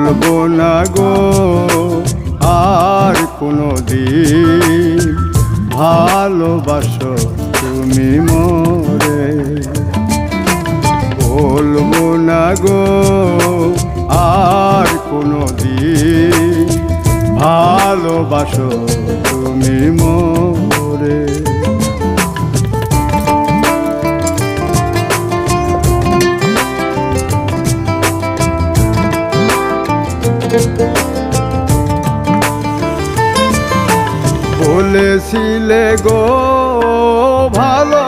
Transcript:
বলবো না গো আর কোনো দিন ভালোবাসো তুমি মোরে। বলবো না গো আর কোনো দিন ভালোবাসো তুমি মোরে। বলেছিলে গো ভালো